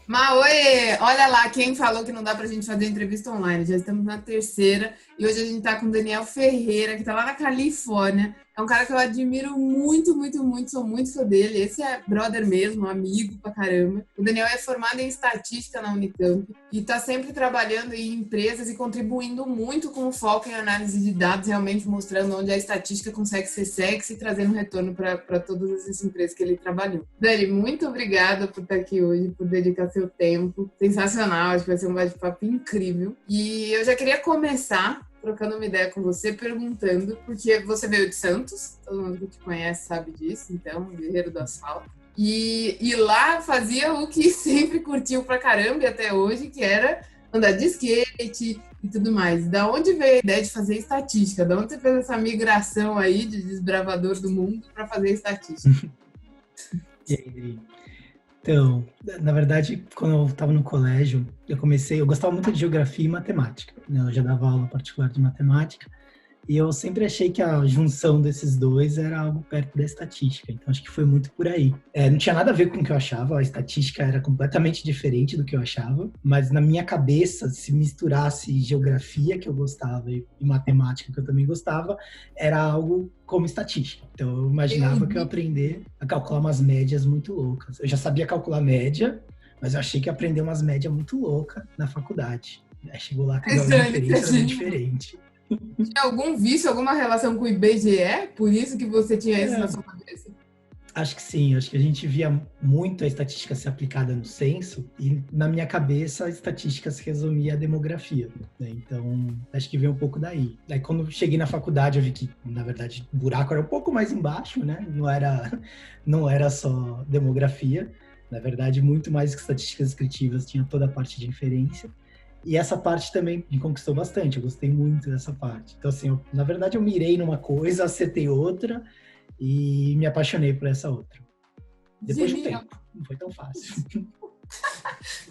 Maoi, olha lá, quem falou que não dá pra gente fazer entrevista online? Já estamos na terceira e hoje a gente tá com o Daniel Ferreira, que tá lá na Califórnia. É um cara que eu admiro muito, muito, muito, sou muito fã dele. Esse é brother mesmo, amigo pra caramba. O Daniel é formado em estatística na Unicamp e tá sempre trabalhando em empresas e contribuindo muito com o foco em análise de dados, realmente mostrando onde a estatística consegue ser sexy e trazendo retorno para todas essas empresas que ele trabalhou. Dani, muito obrigada por estar aqui hoje, por dedicar seu tempo. Sensacional, acho que vai ser um bate-papo incrível. E eu já queria começar trocando uma ideia com você, perguntando, porque você veio de Santos, todo mundo que te conhece sabe disso, então, guerreiro do asfalto. E lá fazia o que sempre curtiu pra caramba e até hoje, que era andar de skate e tudo mais. Da onde veio a ideia de fazer estatística? Da onde você fez essa migração aí de desbravador do mundo para fazer estatística? E aí, Adri? Então, na verdade, quando eu estava no colégio, eu gostava muito de geografia e matemática, né? Eu já dava aula particular de matemática e eu sempre achei que a junção desses dois era algo perto da estatística, então acho que foi muito por aí. Não tinha nada a ver com o que eu achava, a estatística era completamente diferente do que eu achava, mas na minha cabeça, se misturasse geografia, que eu gostava, e matemática, que eu também gostava, era algo como estatística. Então eu imaginava que eu ia aprender a calcular umas médias muito loucas. Eu já sabia calcular média, mas eu achei que ia aprender umas médias muito loucas na faculdade. Aí chegou lá, que era diferente, era muito diferente. Tinha algum vício, alguma relação com o IBGE? Por isso que você tinha isso na sua cabeça? Acho que sim, acho que a gente via muito a estatística ser aplicada no censo e na minha cabeça a estatística se resumia à demografia, né? Então acho que veio um pouco daí. Aí quando eu cheguei na faculdade eu vi que, na verdade, o buraco era um pouco mais embaixo, né? Não era só demografia, na verdade muito mais que estatísticas descritivas, tinha toda a parte de inferência. E essa parte também me conquistou bastante, eu gostei muito dessa parte. Então, assim, na verdade, eu mirei numa coisa, acertei outra e me apaixonei por essa outra. Depois de um tempo, não foi tão fácil.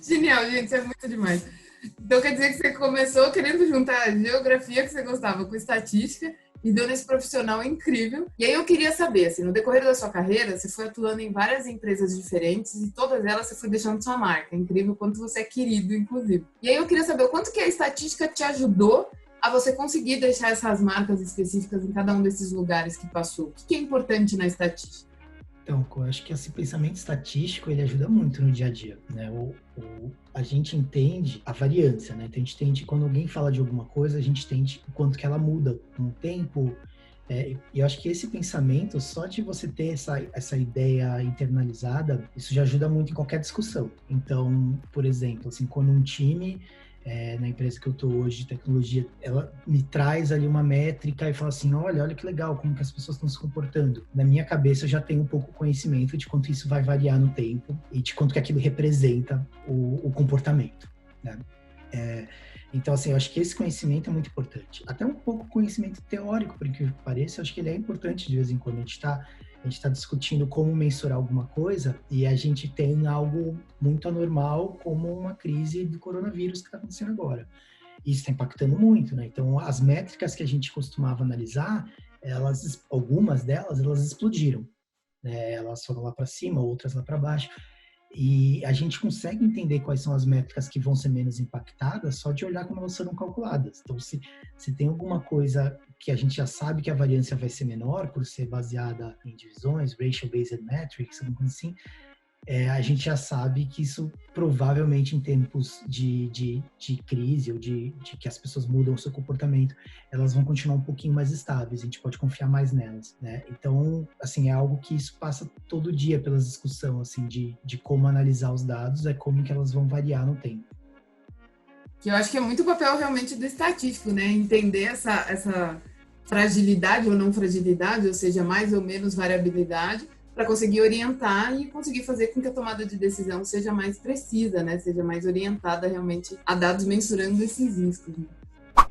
Genial, gente, isso é muito demais. Então, quer dizer que você começou querendo juntar a geografia que você gostava com estatística e deu nesse profissional incrível. E aí eu queria saber, assim, no decorrer da sua carreira, você foi atuando em várias empresas diferentes e todas elas você foi deixando sua marca. É incrível o quanto você é querido, inclusive. E aí eu queria saber o quanto que a estatística te ajudou a você conseguir deixar essas marcas específicas em cada um desses lugares que passou. O que é importante na estatística? Então, eu acho que esse pensamento estatístico, ele ajuda muito no dia a dia, né? A gente entende a variância, né? Então, a gente entende, quando alguém fala de alguma coisa, a gente entende o quanto que ela muda com o tempo. E eu acho que esse pensamento, só de você ter essa ideia internalizada, isso já ajuda muito em qualquer discussão. Então, por exemplo, assim, quando um time... na empresa que eu estou hoje de tecnologia, ela me traz ali uma métrica e fala assim, olha que legal, como que as pessoas estão se comportando. Na minha cabeça eu já tenho um pouco conhecimento de quanto isso vai variar no tempo e de quanto que aquilo representa o comportamento, né? Então, assim, eu acho que esse conhecimento é muito importante. Até um pouco conhecimento teórico, por incrível que pareça, eu acho que ele é importante de vez em quando. A gente está discutindo como mensurar alguma coisa e a gente tem algo muito anormal, como uma crise do coronavírus que está acontecendo agora. Isso está impactando muito, né? Então, as métricas que a gente costumava analisar, algumas delas, elas explodiram, né? Elas foram lá para cima, outras lá para baixo. E a gente consegue entender quais são as métricas que vão ser menos impactadas só de olhar como elas foram calculadas. Então, se tem alguma coisa que a gente já sabe que a variância vai ser menor por ser baseada em divisões, ratio-based metrics, alguma coisa assim, a gente já sabe que isso provavelmente em tempos de crise ou de que as pessoas mudam o seu comportamento, elas vão continuar um pouquinho mais estáveis, a gente pode confiar mais nelas, né? Então, assim, é algo que isso passa todo dia pela discussão, assim, de como analisar os dados, como que elas vão variar no tempo. Que eu acho que é muito o papel realmente do estatístico, né? Entender essa fragilidade ou não fragilidade, ou seja, mais ou menos variabilidade, para conseguir orientar e conseguir fazer com que a tomada de decisão seja mais precisa, né? Seja mais orientada realmente a dados mensurando esses riscos.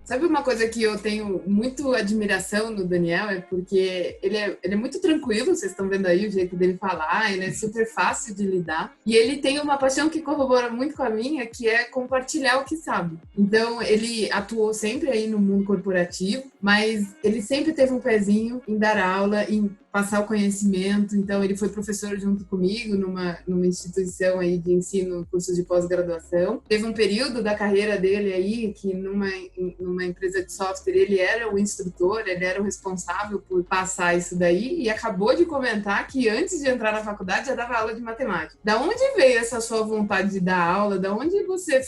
Sabe uma coisa que eu tenho muito admiração no Daniel? É porque ele é muito tranquilo, vocês estão vendo aí o jeito dele falar, ele é super fácil de lidar. E ele tem uma paixão que corrobora muito com a minha, que é compartilhar o que sabe. Então, ele atuou sempre aí no mundo corporativo, mas ele sempre teve um pezinho em dar aula, em passar o conhecimento. Então, ele foi professor junto comigo numa instituição aí de ensino, cursos de pós-graduação. Teve um período da carreira dele aí que numa empresa de software ele era o instrutor, ele era o responsável por passar isso daí e acabou de comentar que antes de entrar na faculdade já dava aula de matemática. Da onde veio essa sua vontade de dar aula? Da onde você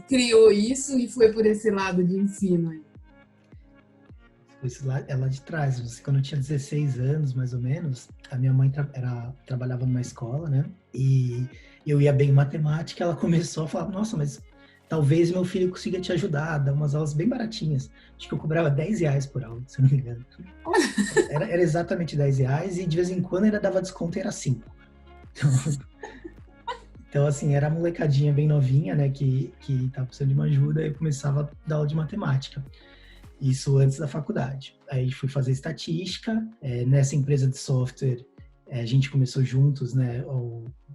criou isso e foi por esse lado de ensino aí? É lá de trás. Quando eu tinha 16 anos, mais ou menos, a minha mãe trabalhava numa escola, né? E eu ia bem em matemática, ela começou a falar, nossa, mas talvez meu filho consiga te ajudar, dar umas aulas bem baratinhas. Acho que eu cobrava R$ 10 por aula, se eu não me engano. Era exatamente R$ 10 e de vez em quando ainda dava desconto e era 5. Então, assim, era a molecadinha bem novinha, né, que tava precisando de uma ajuda e eu começava a dar aula de matemática. Isso antes da faculdade. Aí fui fazer estatística. Nessa empresa de software, a gente começou juntos, né,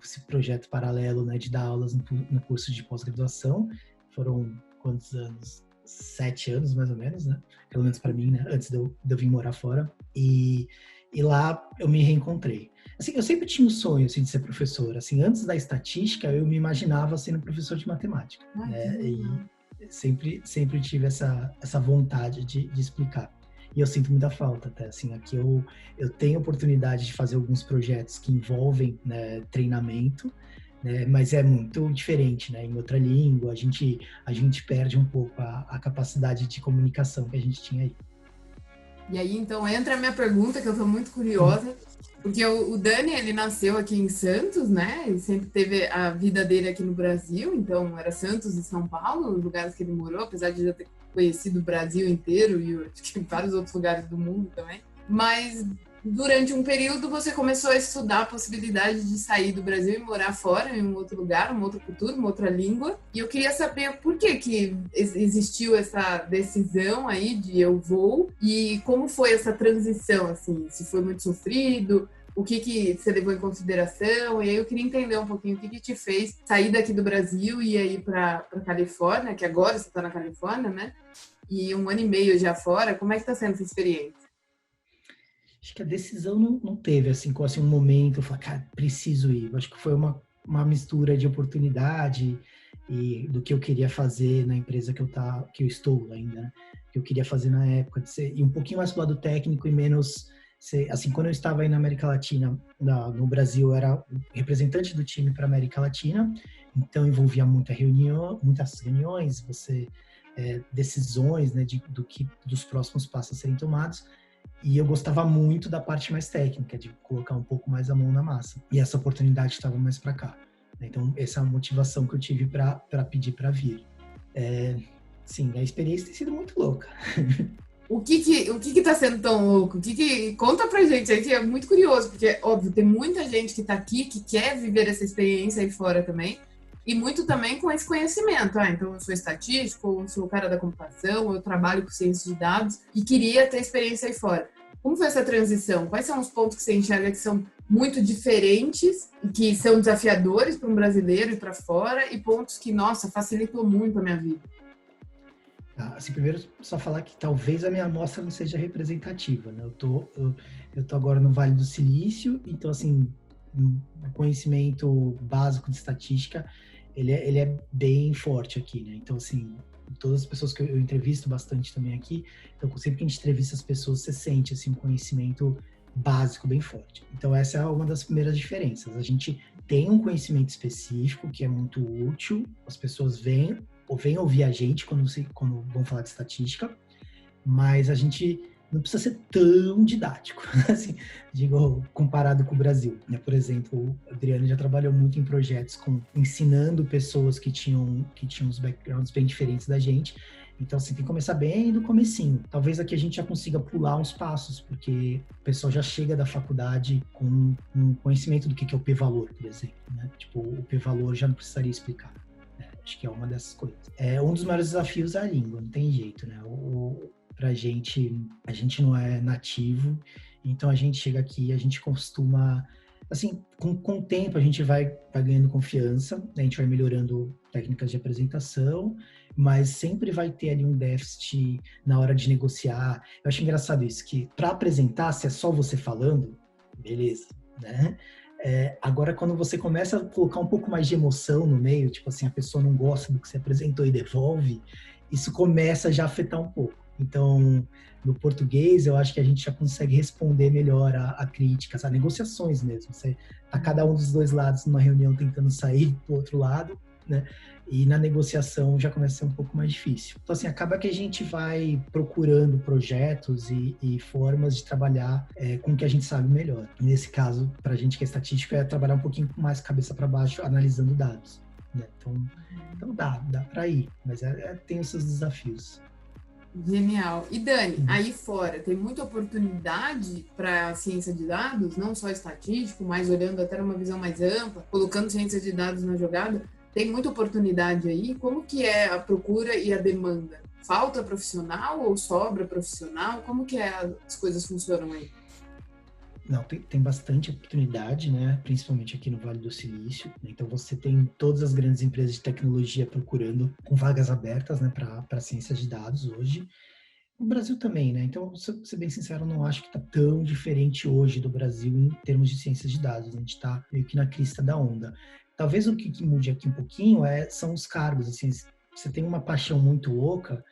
esse projeto paralelo, né, de dar aulas no curso de pós-graduação. Foram quantos anos? 7 anos, mais ou menos, né? Pelo menos para mim, né? Antes de eu vir morar fora. E lá eu me reencontrei. Assim, eu sempre tinha um sonho, assim, de ser professor. Assim, antes da estatística, eu me imaginava sendo professor de matemática. Né? E sempre tive essa vontade de explicar. E eu sinto muita falta, até. Assim, aqui eu tenho oportunidade de fazer alguns projetos que envolvem, né, treinamento, né, mas é muito diferente, né? Em outra língua, a gente perde um pouco a capacidade de comunicação que a gente tinha aí. E aí, então, entra a minha pergunta, que eu estou muito curiosa, porque o Dani, ele nasceu aqui em Santos, né? E sempre teve a vida dele aqui no Brasil, então era Santos e São Paulo, os lugares que ele morou, apesar de já ter conhecido o Brasil inteiro e acho que vários outros lugares do mundo também. Mas durante um período você começou a estudar a possibilidade de sair do Brasil e morar fora, em um outro lugar, uma outra cultura, uma outra língua. E eu queria saber por que existiu essa decisão aí de eu vou e como foi essa transição, assim, se foi muito sofrido, o que você levou em consideração. E aí eu queria entender um pouquinho o que te fez sair daqui do Brasil e ir para Califórnia, que agora você está na Califórnia, né? E 1 ano e meio já fora. Como é que está sendo essa experiência? Acho que a decisão não teve, assim, um momento, eu falei, cara, preciso ir. Eu acho que foi uma mistura de oportunidade e do que eu queria fazer na empresa que eu estou ainda, né? Que eu queria fazer na época, e um pouquinho mais pro lado técnico e menos, assim, quando eu estava aí na América Latina, no Brasil, eu era representante do time para América Latina, então envolvia muitas reuniões, decisões, né, dos próximos passos a serem tomados. E eu gostava muito da parte mais técnica, de colocar um pouco mais a mão na massa. E essa oportunidade estava mais para cá. Então, essa é a motivação que eu tive para pedir para vir. Sim, a experiência tem sido muito louca. O que tá sendo tão louco? Conta pra gente aí, que é muito curioso, porque, óbvio, tem muita gente que tá aqui, que quer viver essa experiência aí fora também, e muito também com esse conhecimento. Então, eu sou estatístico, eu sou o cara da computação, eu trabalho com ciência de dados e queria ter experiência aí fora. Como foi essa transição? Quais são os pontos que você enxerga que são muito diferentes, que são desafiadores para um brasileiro ir para fora, e pontos que, nossa, facilitou muito a minha vida? Assim, primeiro, só falar que talvez a minha amostra não seja representativa, né? Eu tô agora no Vale do Silício, então, assim, o conhecimento básico de estatística, ele é bem forte aqui, né? Então, assim, todas as pessoas que eu entrevisto bastante também aqui, então, sempre que a gente entrevista as pessoas, você sente, assim, um conhecimento básico bem forte. Então, essa é uma das primeiras diferenças. A gente tem um conhecimento específico que é muito útil, as pessoas vêm ouvir a gente quando vão falar de estatística, mas a gente não precisa ser tão didático, assim, digo, comparado com o Brasil, né? Por exemplo, o Adriano já trabalhou muito em projetos ensinando pessoas que tinham uns backgrounds bem diferentes da gente. Então, assim, tem que começar bem do comecinho. Talvez aqui a gente já consiga pular uns passos, porque o pessoal já chega da faculdade com um conhecimento do que é o p-valor, por exemplo, né? Tipo, o p-valor já não precisaria explicar. Acho que é uma dessas coisas. Um dos maiores desafios é a língua, não tem jeito, né? Pra gente, a gente não é nativo, então a gente chega aqui, a gente costuma, assim, com o tempo a gente vai ganhando confiança, né? A gente vai melhorando técnicas de apresentação, mas sempre vai ter ali um déficit na hora de negociar. Eu acho engraçado isso, que para apresentar, se é só você falando, beleza, né? Agora, quando você começa a colocar um pouco mais de emoção no meio, tipo assim, a pessoa não gosta do que você apresentou e devolve, isso começa já a afetar um pouco. Então, no português, eu acho que a gente já consegue responder melhor a críticas, a negociações mesmo. Você tá cada um dos dois lados numa reunião tentando sair do outro lado, né? E na negociação já começa a ser um pouco mais difícil. Então, assim, acaba que a gente vai procurando projetos e formas de trabalhar com o que a gente sabe melhor. Nesse caso, para a gente que é estatístico, é trabalhar um pouquinho mais cabeça para baixo, analisando dados, né? Então dá para ir, mas tem os seus desafios. Genial. E Dani, aí fora, tem muita oportunidade para ciência de dados, não só estatístico, mas olhando até uma visão mais ampla, colocando ciência de dados na jogada, tem muita oportunidade aí. Como que é a procura e a demanda? Falta profissional ou sobra profissional? Como que as coisas funcionam aí? Não, tem bastante oportunidade, né? Principalmente aqui no Vale do Silício. Então, você tem todas as grandes empresas de tecnologia procurando com vagas abertas, né, para ciência de dados hoje. O Brasil também, né? Então, ser bem sincero, eu não acho que está tão diferente hoje do Brasil em termos de ciências de dados. A gente está meio que na crista da onda. Talvez o que mude aqui um pouquinho são os cargos. Assim, você tem uma paixão muito louca,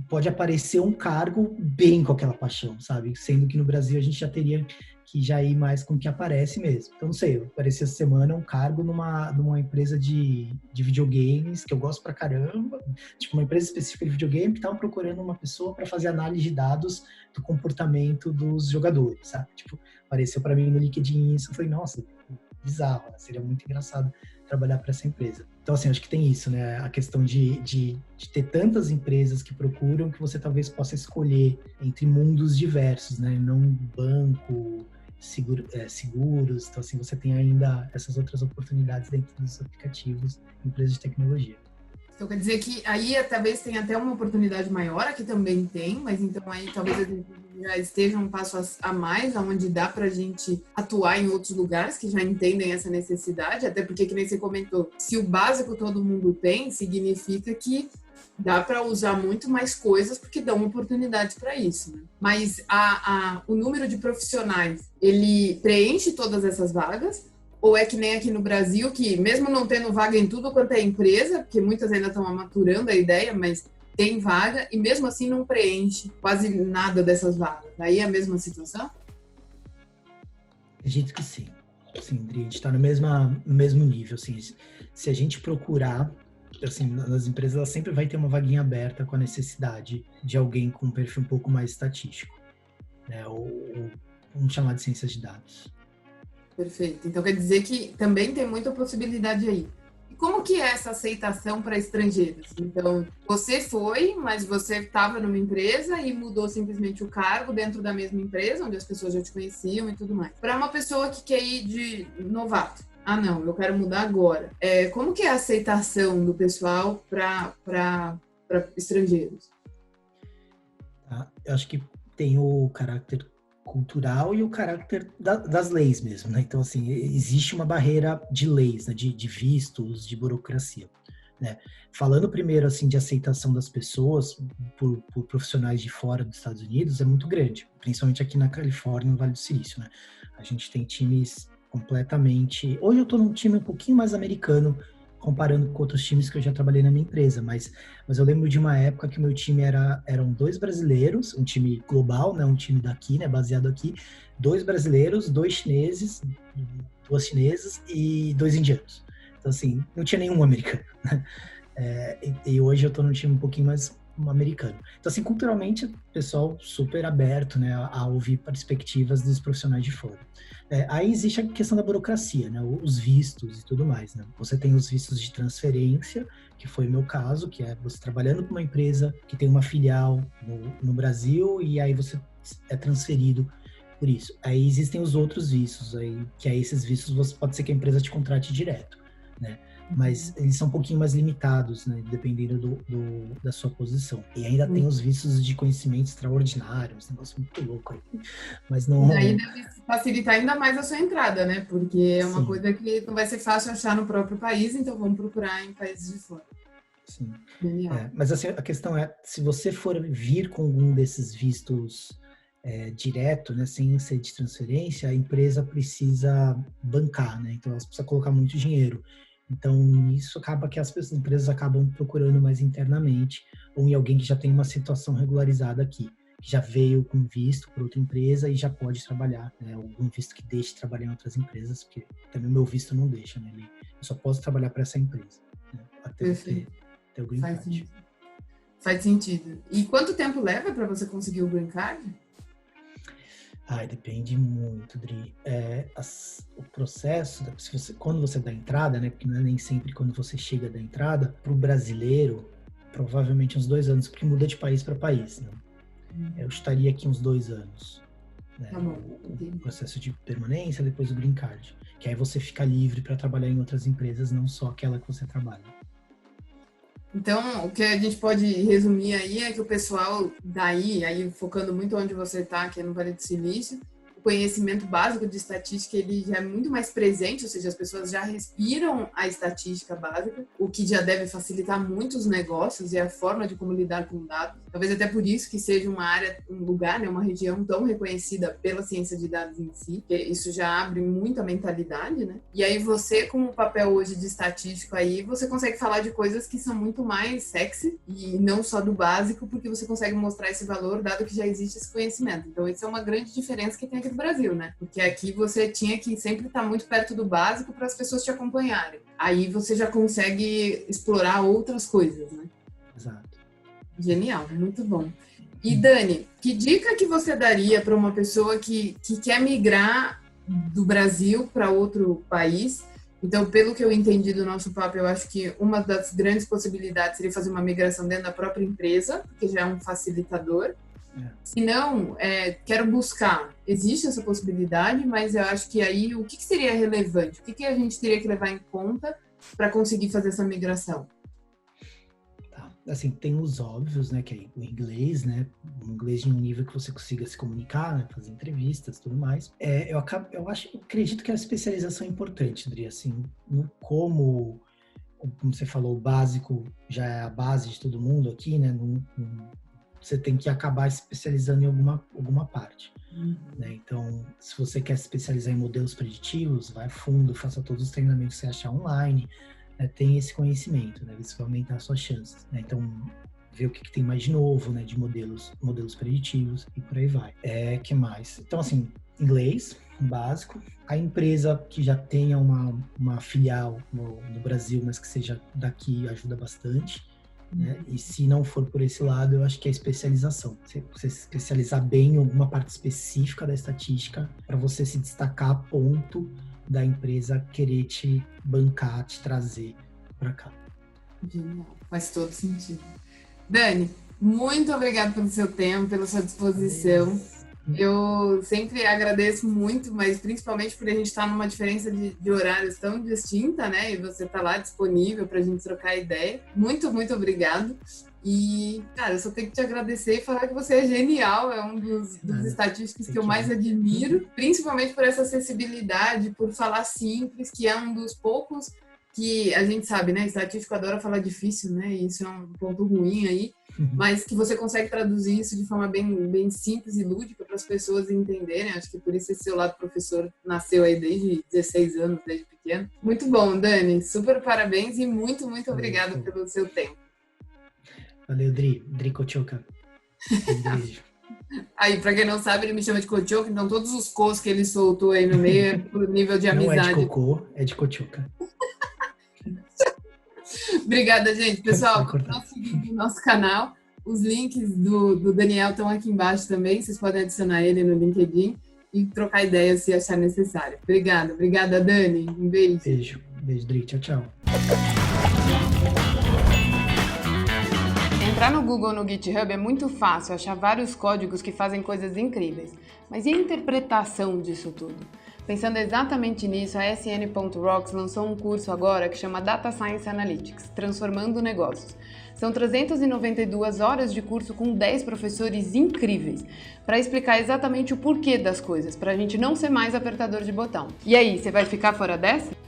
pode aparecer um cargo bem com aquela paixão, sabe? Sendo que no Brasil a gente já teria que já ir mais com o que aparece mesmo. Então, não sei, apareceu essa semana um cargo numa empresa de videogames, que eu gosto pra caramba, tipo uma empresa específica de videogame que estava procurando uma pessoa para fazer análise de dados do comportamento dos jogadores, sabe? Tipo, apareceu para mim no LinkedIn isso, eu falei, nossa, bizarro, né? Seria muito engraçado trabalhar para essa empresa. Então, assim, acho que tem isso, né? A questão de ter tantas empresas que procuram que você talvez possa escolher entre mundos diversos, né? Não banco, seguros. Então, assim, você tem ainda essas outras oportunidades dentro dos aplicativos, empresas de tecnologia. Então quer dizer que aí talvez tenha até uma oportunidade maior, aqui também tem, mas então aí talvez a gente já esteja um passo a mais, onde dá para a gente atuar em outros lugares que já entendem essa necessidade, até porque, que nem você comentou, se o básico todo mundo tem, significa que dá para usar muito mais coisas porque dão oportunidades para isso, né? Mas o número de profissionais, ele preenche todas essas vagas? Ou é que nem aqui no Brasil, que mesmo não tendo vaga em tudo quanto é empresa, porque muitas ainda estão maturando a ideia, mas tem vaga e mesmo assim não preenche quase nada dessas vagas. Aí é a mesma situação? Acredito que sim. Sim, André, a gente está no mesmo nível. Assim, se a gente procurar, assim, nas empresas, ela sempre vai ter uma vaguinha aberta com a necessidade de alguém com um perfil um pouco mais estatístico, né? Ou vamos chamar de ciências de dados. Perfeito. Então quer dizer que também tem muita possibilidade aí. E como que é essa aceitação para estrangeiros? Então, você foi, mas você estava numa empresa e mudou simplesmente o cargo dentro da mesma empresa, onde as pessoas já te conheciam e tudo mais. Para uma pessoa que quer ir de novato, não, eu quero mudar agora. Como que é a aceitação do pessoal para estrangeiros? Eu acho que tem o caráter cultural e o caráter das leis mesmo, né? Então, assim, existe uma barreira de leis, né? de vistos, de burocracia, né? Falando primeiro, assim, de aceitação das pessoas por profissionais de fora dos Estados Unidos, é muito grande, principalmente aqui na Califórnia, no Vale do Silício, né? A gente tem times completamente... Hoje eu tô num time um pouquinho mais americano, comparando com outros times que eu já trabalhei na minha empresa, mas eu lembro de uma época que o meu time eram 2 brasileiros, um time global, né, um time daqui, né, baseado aqui, 2 brasileiros, 2 chineses, 2 chinesas e 2 indianos. Então, assim, não tinha nenhum americano, né? E hoje eu tô num time um pouquinho mais americano. Então, assim, culturalmente, o pessoal super aberto, né, a ouvir perspectivas dos profissionais de fora. Aí existe a questão da burocracia, né, os vistos e tudo mais, né. Você tem os vistos de transferência, que foi o meu caso, que é você trabalhando com uma empresa que tem uma filial no Brasil e aí você é transferido por isso. Aí existem os outros vistos, aí, que aí esses vistos pode ser que a empresa te contrate direto, né. mas eles são um pouquinho mais limitados, né, dependendo da sua posição. E ainda tem os vistos de conhecimento extraordinário, um negócio muito louco aí. Mas não... E aí deve facilitar ainda mais a sua entrada, né? Porque é uma coisa que não vai ser fácil achar no próprio país, então vamos procurar em países de fora. Sim. Mas assim, a questão é, se você for vir com algum desses vistos direto, né, sem ser de transferência, a empresa precisa bancar, né? Então, elas precisam colocar muito dinheiro. Então, isso acaba que as empresas acabam procurando mais internamente ou em alguém que já tem uma situação regularizada aqui, que já veio com visto por outra empresa e já pode trabalhar, né? Algum visto que deixe trabalhar em outras empresas, porque também o meu visto não deixa, né? Eu só posso trabalhar para essa empresa, né? Até ter o green card. Faz sentido. E quanto tempo leva para você conseguir o green card? Depende muito, Dri. O processo, quando você dá entrada, né? Porque não é nem sempre quando você chega da entrada, para o brasileiro, provavelmente uns 2 anos, porque muda de país para país, né? Eu estaria aqui uns 2 anos. Né? Tá bom, o processo de permanência, depois o green card. Que aí você fica livre para trabalhar em outras empresas, não só aquela que você trabalha. Então, o que a gente pode resumir aí é que o pessoal daí, aí focando muito onde você está, que é no Vale do Silício, o conhecimento básico de estatística ele já é muito mais presente, ou seja, as pessoas já respiram a estatística básica, o que já deve facilitar muito os negócios e a forma de como lidar com dados. Talvez até por isso que seja uma área, um lugar, né, uma região tão reconhecida pela ciência de dados em si, que isso já abre muita mentalidade, né? E aí você, com o papel hoje de estatístico aí, você consegue falar de coisas que são muito mais sexy e não só do básico, porque você consegue mostrar esse valor, dado que já existe esse conhecimento. Então, isso é uma grande diferença que tem aqui no Brasil, né? Porque aqui você tinha que sempre estar muito perto do básico para as pessoas te acompanharem. Aí você já consegue explorar outras coisas, né? Exato. Genial, muito bom. E Dani, que dica que você daria para uma pessoa que quer migrar do Brasil para outro país? Então, pelo que eu entendi do nosso papo, eu acho que uma das grandes possibilidades seria fazer uma migração dentro da própria empresa, porque já é um facilitador. Se não, quero buscar. Existe essa possibilidade, mas eu acho que aí o que seria relevante? O que a gente teria que levar em conta para conseguir fazer essa migração? Assim, tem os óbvios, né, que é o inglês, né, o inglês de um nível que você consiga se comunicar, né, fazer entrevistas, tudo mais. Eu acredito que a especialização é importante, Adri, assim, como você falou, o básico já é a base de todo mundo aqui, né, você tem que acabar especializando em alguma parte. Né? Então, se você quer se especializar em modelos preditivos, vai a fundo, faça todos os treinamentos que você achar online, tem esse conhecimento, né? Isso vai aumentar as suas chances, né? Então, ver o que tem mais de novo, né? De modelos preditivos e por aí vai. Que mais? Então, assim, inglês, básico. A empresa que já tenha uma filial no Brasil, mas que seja daqui, ajuda bastante. Né? E se não for por esse lado, eu acho que é a especialização. Você se especializar bem em alguma parte específica da estatística para você se destacar a ponto da empresa querer te bancar, te trazer para cá. Genial, faz todo sentido. Dani, muito obrigada pelo seu tempo, pela sua disposição. Eu sempre agradeço muito, mas principalmente por a gente estar numa diferença de horários tão distinta, né? E você tá lá disponível para a gente trocar ideia. Muito, muito obrigado. E, cara, eu só tenho que te agradecer e falar que você é genial, é um dos estatísticos que eu mais admiro, principalmente por essa acessibilidade, por falar simples, que é um dos poucos que a gente sabe, né? Estatístico adora falar difícil, né? E isso é um ponto ruim aí, mas que você consegue traduzir isso de forma bem simples e lúdica para as pessoas entenderem. Acho que por isso esse seu lado professor nasceu aí desde 16 anos, desde pequeno. Muito bom, Dani. Super parabéns e muito, muito obrigada pelo seu tempo. Valeu, Dri Kochoka. Um beijo. Aí, pra quem não sabe, ele me chama de Kochoka, então todos os cos que ele soltou aí no meio é pro nível de amizade. Não é de cocô, é de Kochoka. Obrigada, gente. Pessoal, continuem seguindo o nosso canal. Os links do Daniel estão aqui embaixo também. Vocês podem adicionar ele no LinkedIn e trocar ideias se achar necessário. Obrigada, Dani. Um beijo. Beijo, Dri. Tchau. Entrar no Google no GitHub é muito fácil, achar vários códigos que fazem coisas incríveis. Mas e a interpretação disso tudo? Pensando exatamente nisso, a SN.Rocks lançou um curso agora que chama Data Science Analytics, Transformando Negócios. São 392 horas de curso com 10 professores incríveis, para explicar exatamente o porquê das coisas, para a gente não ser mais apertador de botão. E aí, você vai ficar fora dessa?